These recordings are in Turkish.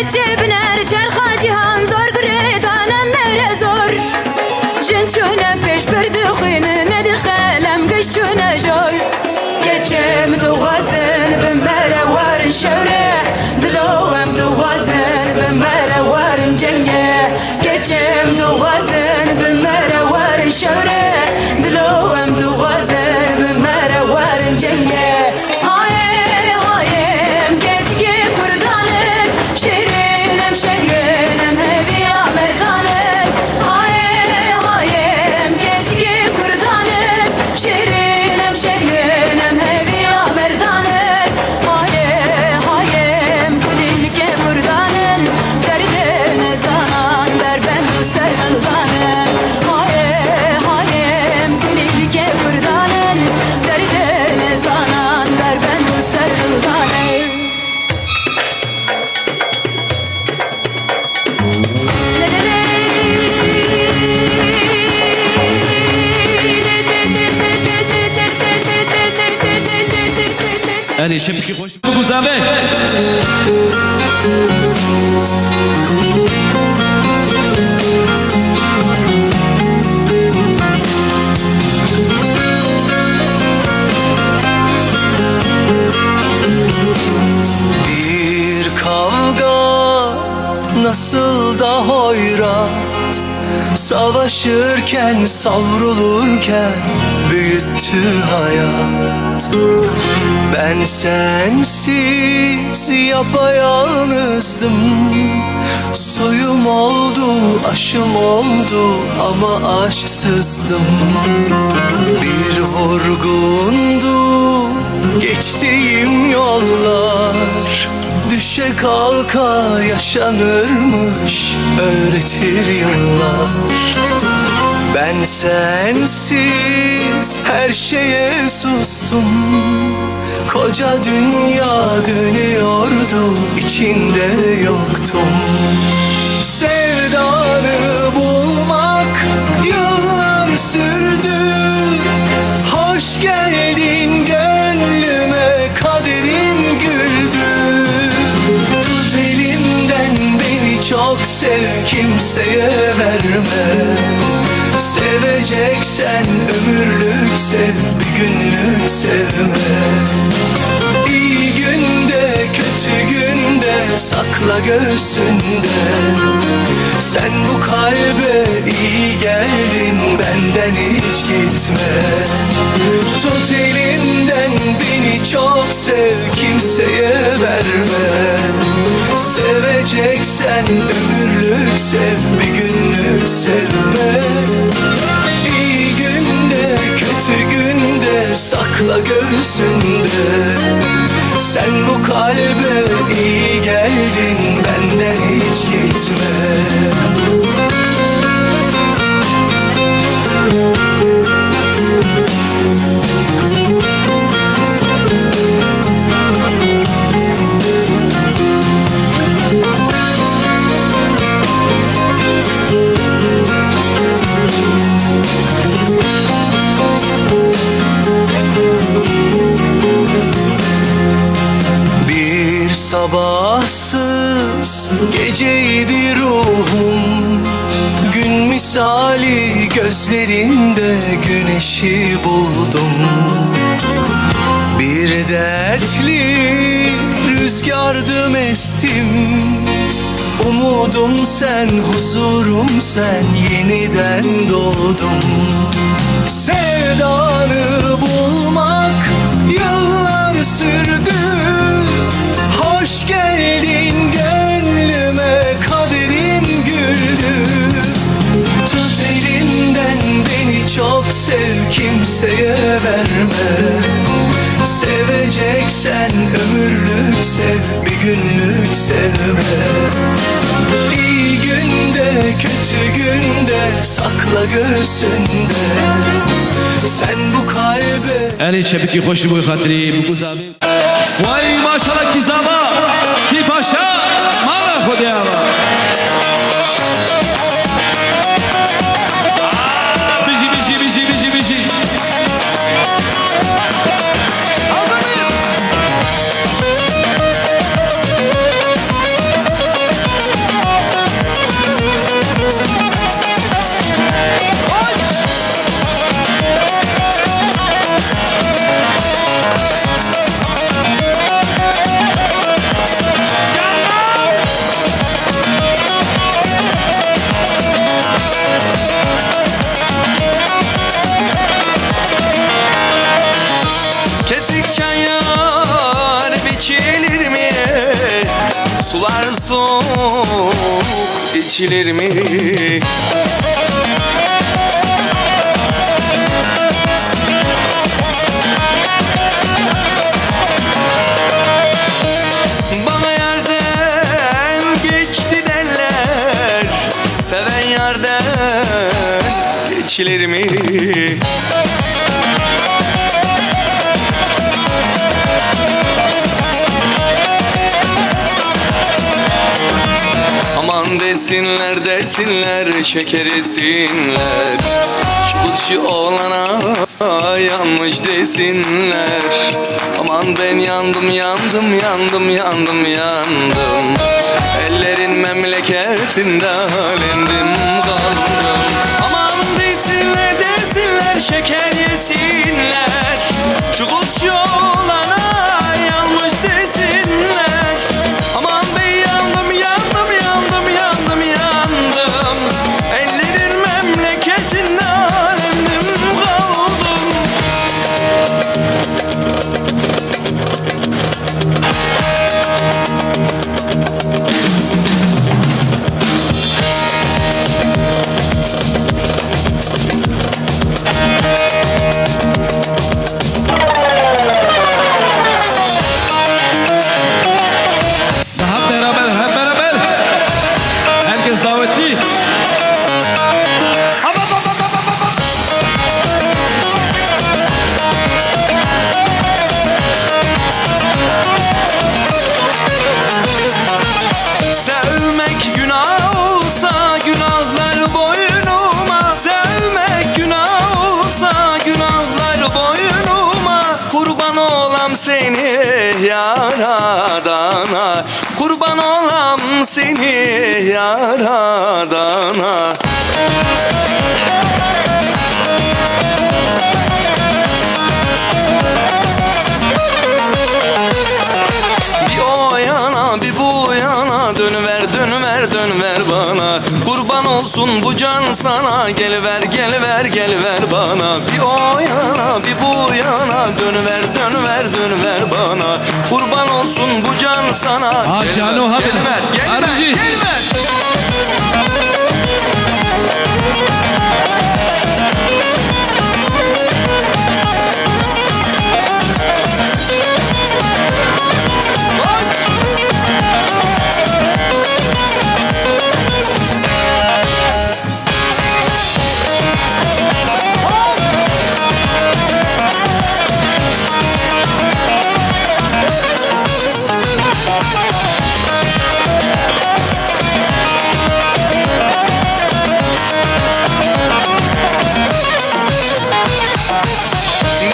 گچه بنر چرخا جهان زور گریدانم مره زور جن چونه پیش بردخینه ندی قلم گش چونه جور گچه متوازن بمره وارن شوره دلوهم توازن بمره وارن جنگه گچه متوازن بمره وارن شوره دلوهم توازن بمره وارن جنگه Allez, je sais plus qui vous avez. Bir kavga nasıl da hoyrat, savaşırken savrulurken büyüttü hayat. Ben sensiz yapayalnızdım. Suyum oldu, aşım oldu ama aşksızdım. Bir vurgundu geçtiğim yollar. Düşe kalka yaşanırmış, öğretir yıllar. Ben sensiz her şeye sustum. Koca dünya dönüyordu, içinde yoktum. Sevdanı bulmak yıllar sürdü. Hoş geldin gönlüme, kaderim güldü. Tut elimden beni çok sev, kimseye verme. Seveceksen ömürlük sev, bir günlük sevme. İyi günde kötü günde sakla göğsünde. Sen bu kalbe iyi geldin, benden hiç gitme. Tut elimden beni çok sev, kimseye verme. Seveceksen ömürlük sev, bir günlük sevme. İyi günde kötü günde sakla göğsünde. Sen bu kalbe iyi geldin, benden hiç gitme. Sabahsız geceydi ruhum, gün misali gözlerinde güneşi buldum. Bir dertli rüzgardım estim, umudum sen, huzurum sen, yeniden doğdum. Sevdanı bulmak yıllar sürdü. Hoş geldin gönlüme, kaderim güldü. Tut elimden beni çok sev, kimseye verme. Seveceksen ömürlük sev, bir günlük sevme. İyi günde kötü günde sakla göğsünde. Sen bu kalbe. Allez, je sais plus qui vous خاطري vous avez. Vay maşallah ki zaba, ki paşa, mala khudiyava. Biji. içilir mi? Bana yerden geçti derler, seven yerden geçilir mi? Aman desinler desinler, şeker yesinler, şu oğlana yanmış desinler. Aman ben yandım yandım yandım yandım yandım, ellerin memleketinde halendim kaldım. Aman desinler desinler, şeker yesinler, şu oğlana yanmış desinler. Aman ben yandım yandım yandım yandım yandım, ellerin memleketinde halendim kaldım. Daha beraber, hep beraber. Herkes davetli. Sevmek günah olsa günahlar boynuma, sevmek günah olsa günahlar boynuma, kurban olam seni yaradana, kurban olam seni yaradana. Bir o yana bir bu yana, dönüver dönüver dönüver bana, kurban olsun bu can sana, geliver geliver geliver bana. Bir o yana bir bu yana, dönüver dönüver dönüver bana, kurban olsun bu can sana. Cano abi. Geliver geliver Arıcı. geliver.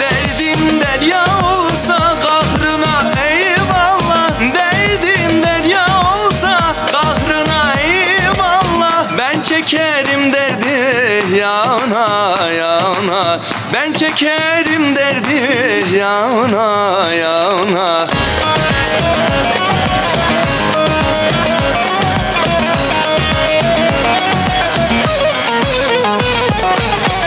Derdim derya olsa kahrına eyvallah, derdim derya olsa kahrına eyvallah. Ben çekerim derdi yana yana, ben çekerim derdi yana yana.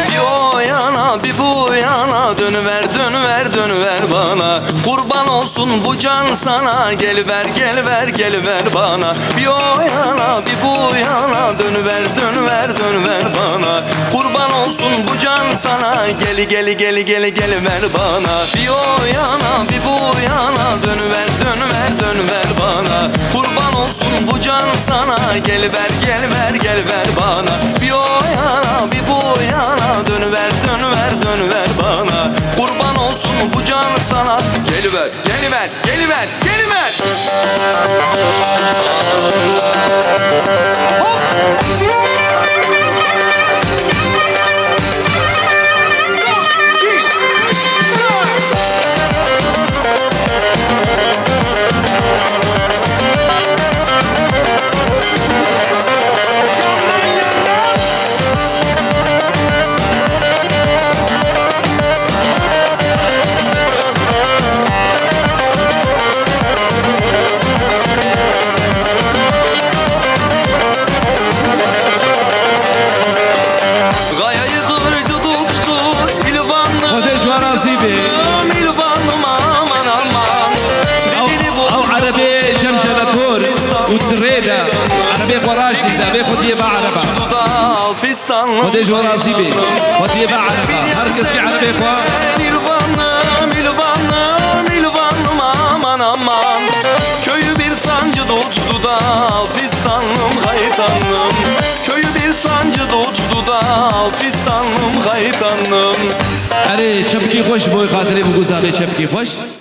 Bir o yana bir bu yana, dönüver dönüver dönüver bana, kurban olsun bu can sana, geliver geliver geliver bana. Bir o yana bir bu yana, dönüver dönüver dönüver bana, kurban olsun bu can sana, geli geli geli geli geliver bana. Bir o yana bir bu yana, dönüver dönüver dönüver bana, kurban olsun bu can sana, geliver geliver geliver bana. Bir o yana bir bu yana, dönüver dönüver dönüver bana, kurban olsun bu can sana, geliver geliver geliver geliver. Hop. والدريده عربي قراش لذا خدي بعربة Dal fistanlım خدي جو نصيبي خدي بعربة هركز كي عربي قوا İlvanlım, ilvanlım, ilvanlım aman aman Köyü bir sancı tuttu da fistanlım haytanlım Köyü bir sancı tuttu da fistanlım haytanlım أري چپکی خوش بوی خاطری بگو زابه چپکی خوش